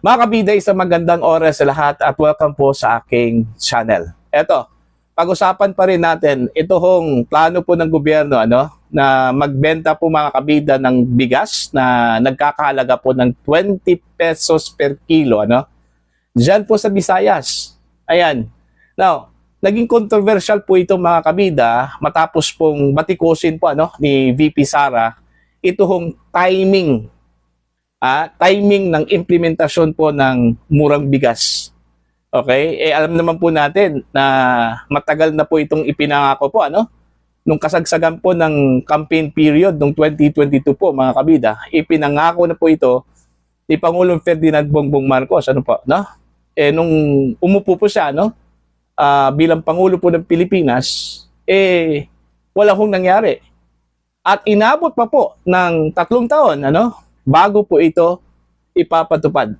Mga kabida, isang magandang oras sa lahat at welcome po sa aking channel. Eto, pag-usapan pa rin natin ito hong plano po ng gobyerno na magbenta po mga kabida ng bigas na nagkakahalaga po ng 20 pesos per kilo Diyan po sa Visayas. Ayan. Now, naging controversial po ito mga kabida matapos pong batikusin po ni VP Sara ito hong timing ng implementasyon po ng murang bigas. Okay? Alam naman po natin na matagal na po itong ipinangako po nung kasagsagan po ng campaign period nung 2022 po mga kabida, ipinangako na po ito ni Pangulong Ferdinand Bongbong Marcos nung umupo po siya bilang Pangulo po ng Pilipinas, wala hong nangyari. At inabot pa po ng 3 taon bago po ito ipapatupad.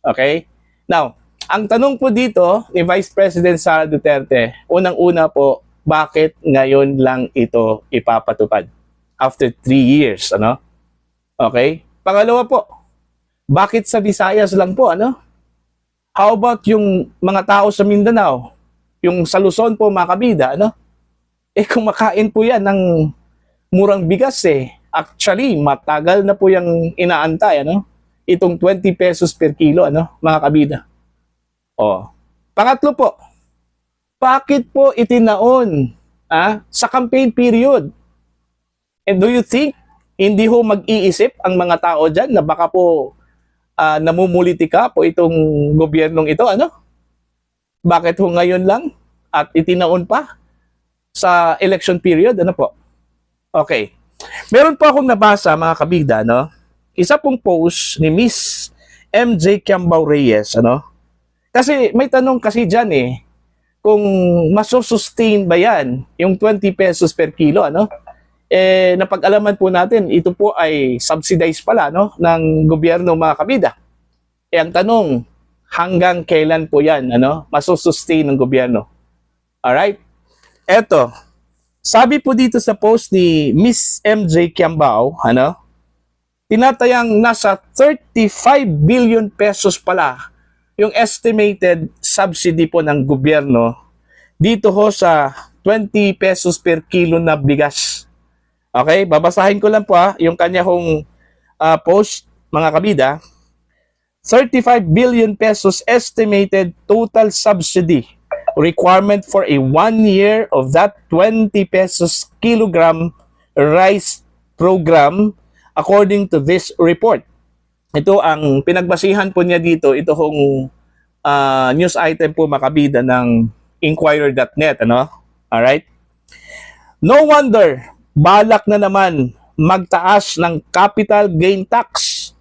Okay? Now, ang tanong po dito ni Vice President Sara Duterte, unang-una po, bakit ngayon lang ito ipapatupad? After 3 years, Okay? Pangalawa po, bakit sa Visayas lang po, How about yung mga tao sa Mindanao? Yung sa Luzon po, mga kabida, kumakain po yan ng murang bigas Actually, matagal na po yung inaantay, itong 20 pesos per kilo, mga kabida. Pangatlo po, bakit po itinaon sa campaign period? And do you think hindi ho mag-iisip ang mga tao dyan na baka po namumulitika po itong gobyernong ito, Bakit ho ngayon lang at itinaon pa sa election period, po? Okay. Meron po akong nabasa mga kabida, isa pong post ni Miss MJ Kiambao Reyes, Kasi may tanong kasi diyan kung masustain ba yan yung 20 pesos per kilo, napag-alaman po natin, ito po ay subsidized pala ng gobyerno mga kabida. Ang tanong, hanggang kailan po yan masustain ng gobyerno? Alright? Eto, sabi po dito sa post ni Miss MJ Kiambao, tinatayang nasa 35 billion pesos pala yung estimated subsidy po ng gobyerno dito ho sa 20 pesos per kilo na bigas. Okay, babasahin ko lang po yung kanya hong post mga kabida. 35 billion pesos estimated total subsidy requirement for a 1 year of that 20 pesos kilogram rice program according to this report. Ito ang pinagbasihan po niya dito, ito hong news item po makabida ng Inquirer.net, Alright? No wonder, balak na naman magtaas ng capital gain tax,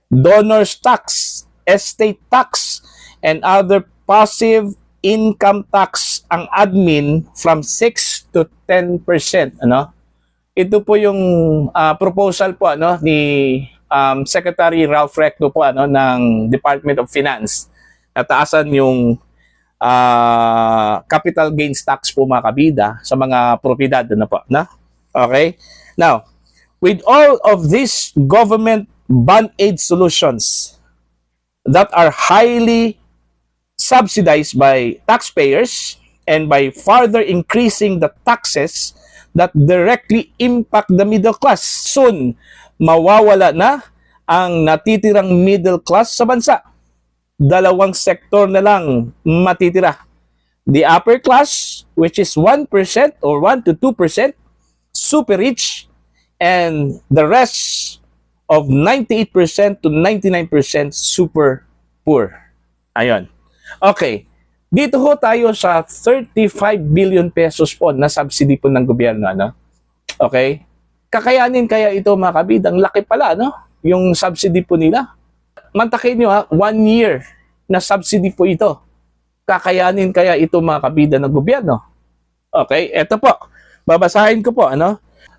donors tax, estate tax, and other passive income tax ang admin from 6 to 10%, Ito po yung proposal po ni Secretary Ralph Recto po ng Department of Finance. Nataasan yung capital gains tax po mga kabida sa mga propiedad Okay? Now, with all of these government band-aid solutions that are highly subsidized by taxpayers and by further increasing the taxes that directly impact the middle class, soon mawawala na ang natitirang middle class sa bansa. 2 sektor na lang matitira. The upper class, which is 1% or 1 to 2%, super rich, and the rest of 98% to 99% super poor. Ayon. Okay. Dito ho tayo sa 35 billion pesos po na subsidy po ng gobyerno, Okay? Kakayanin kaya ito mga kabida? Ang laki pala, yung subsidy po nila. Mantakin nyo 1 year na subsidy po ito. Kakayanin kaya ito mga kabida ng gobyerno? Okay, eto po. Babasahin ko po,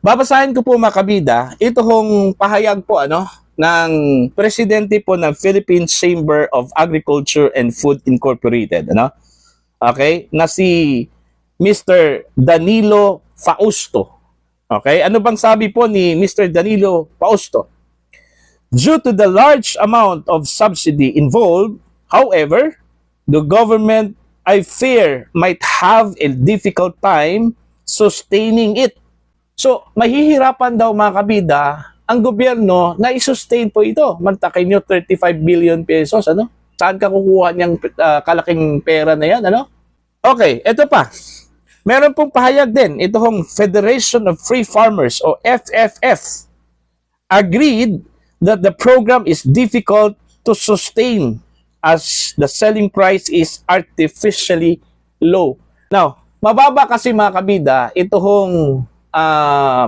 Babasahin ko po mga kabida, ito hong pahayag po, ng presidente po ng Philippine Chamber of Agriculture and Food Incorporated, Okay, na si Mr. Danilo Fausto. Okay, ano bang sabi po ni Mr. Danilo Fausto? Due to the large amount of subsidy involved, however, the government, I fear, might have a difficult time sustaining it. So, mahihirapan daw mga kabida ang gobyerno na i-sustain po ito. Mantakin nyo 35 billion pesos, ano? Saan ka kukuha niyang kalaking pera na yan, ano? Okay, ito pa. Meron pong pahayag din, ito hong Federation of Free Farmers o FFF agreed that the program is difficult to sustain as the selling price is artificially low. Now, mababa kasi mga kabida, ito hong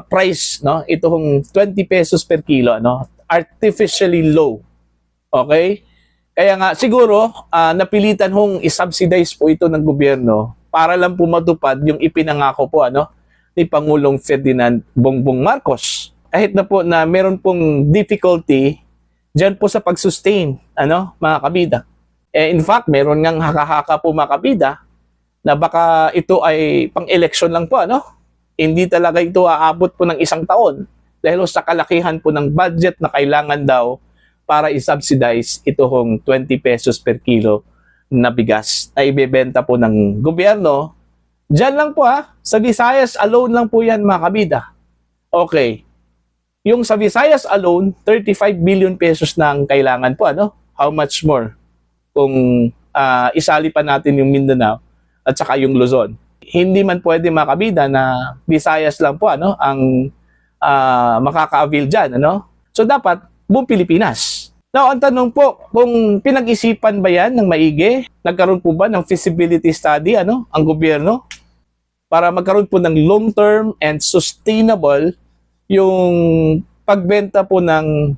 price, no? Ito hong 20 pesos per kilo, no? Artificially low. Okay? Kaya nga, siguro, napilitan hong isubsidize po ito ng gobyerno para lang po matupad yung ipinangako po, ano? Ni Pangulong Ferdinand Bongbong Marcos. Kahit na po na meron pong difficulty dyan po sa pag-sustain, ano, mga kabida. In fact, meron ngang haka-haka po mga kabida na baka ito ay pang-election lang po, ano? Hindi talaga ito aabot po ng isang taon dahil sa kalakihan po ng budget na kailangan daw para i-subsidize ito hong 20 pesos per kilo na bigas na ibebenta po ng gobyerno. Diyan lang po sa Visayas alone lang po yan mga kabida. Okay. Yung sa Visayas alone, 35 billion pesos na ang kailangan po, ano? How much more kung isali pa natin yung Mindanao at saka yung Luzon? Hindi man pwede mga kabida na Visayas lang po, ano, ang makaka-avail dyan, ano? So dapat buong Pilipinas. Now, ang tanong po, kung pinag-isipan ba yan ng maigi? Nagkaroon po ba ng feasibility study, ano, ang gobyerno? Para magkaroon po ng long-term and sustainable yung pagbenta po ng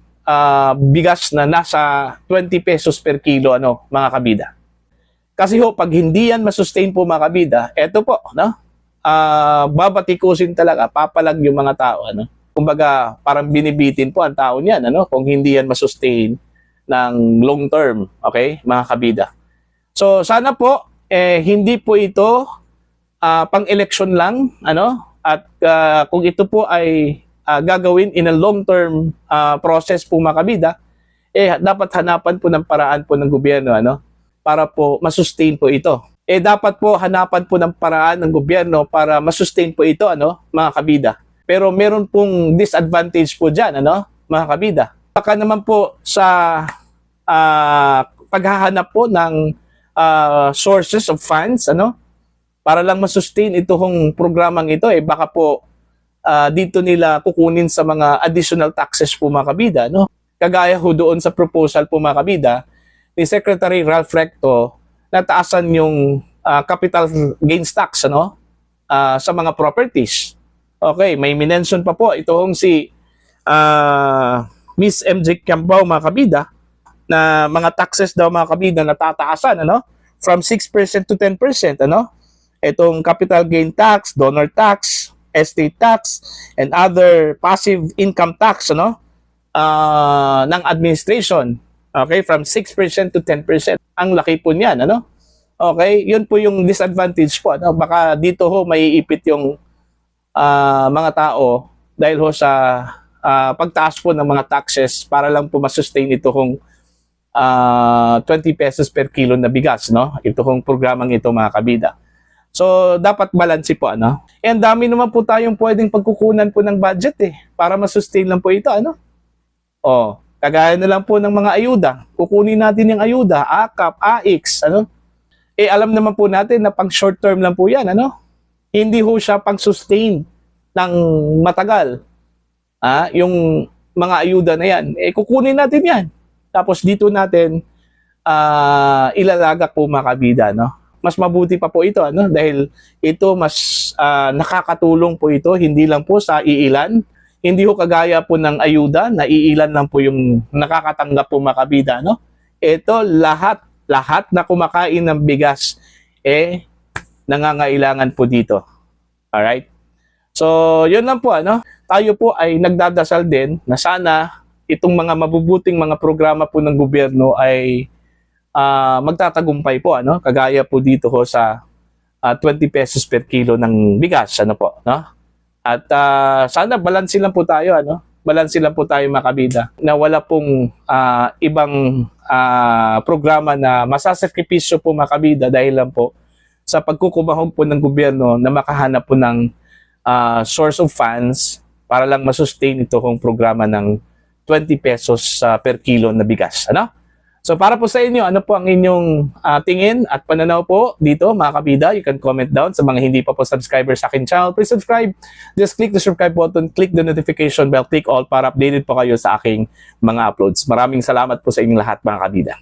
bigas na nasa 20 pesos per kilo, ano, mga kabida. Kasi ho, pag hindi yan masustain po mga kabida, eto po, no? Babatikusin talaga, papalag yung mga tao, ano? Kumbaga, parang binibitin po ang tao niyan, ano? Kung hindi yan masustain ng long term, okay, mga kabida. So, sana po, hindi po ito pang-election lang, ano? At kung ito po ay gagawin in a long-term process po mga kabida, dapat hanapan po ng paraan po ng gobyerno, ano, para po masustain po ito. Dapat po hanapan po ng paraan ng gobyerno para masustain po ito, ano, mga kabida. Pero meron pong disadvantage po dyan, ano, mga kabida. Baka naman po sa paghahanap po ng sources of funds, ano, para lang masustain ito hong programang ito, baka po dito nila kukunin sa mga additional taxes po mga kabida, no? Kagaya ho doon sa proposal po mga kabida ni Secretary Ralph Recto na taasan yung capital gains tax, ano? Sa mga properties. Okay, may minention pa po itong si Miss MJ Campbell mga kabida na mga taxes daw mga kabida na tataasan, ano? From 6% to 10%, ano? Itong capital gain tax, donor tax, estate tax, and other passive income tax, ano, ng administration. Okay, from 6% to 10%. Ang laki po niyan, ano? Okay, yun po yung disadvantage po, ano? Baka dito ho maiipit yung mga tao dahil ho sa pagtaas po ng mga taxes para lang po masustain ito kung 20 pesos per kilo na bigas, no? Ito hong programang ito mga kabida. So, dapat balanse po, ano? And dami naman po tayong pwedeng pagkukunan po ng budget, para masustain lang po ito, ano? Kagaya na lang po ng mga ayuda. Kukunin natin yung ayuda, AKAP, AIX, ano? Alam naman po natin na pang short term lang po yan, ano? Hindi ho siya pang sustain ng matagal. Yung mga ayuda na yan, kukunin natin yan. Tapos dito natin ilalagak po mga kabida, no? Mas mabuti pa po ito, ano? Dahil ito mas nakakatulong po ito, hindi lang po sa iilan. Hindi ho kagaya po ng ayuda, na iilan lang po yung nakakatanggap po mga kabida, no? Ito lahat na kumakain ng bigas, nangangailangan po dito. Alright? So, yun lang po, ano? Tayo po ay nagdadasal din na sana itong mga mabubuting mga programa po ng gobyerno ay magtatagumpay po, ano? Kagaya po dito ho sa 20 pesos per kilo ng bigas, ano po, no? At sana balansin lang po tayo, ano? balanse lang po tayo mga kabida, na wala pong ibang programa na masasakripisyo po mga kabida dahil lang po sa pagkukumahog po ng gobyerno na makahanap po ng source of funds para lang masustain ito kong programa ng 20 pesos per kilo na bigas. Ano? So para po sa inyo, ano po ang inyong tingin at pananaw po dito mga kabida? You can comment down. Sa mga hindi pa po subscriber sa akin channel, please subscribe. Just click the subscribe button, click the notification bell, click all para updated po kayo sa aking mga uploads. Maraming salamat po sa inyong lahat mga kabida.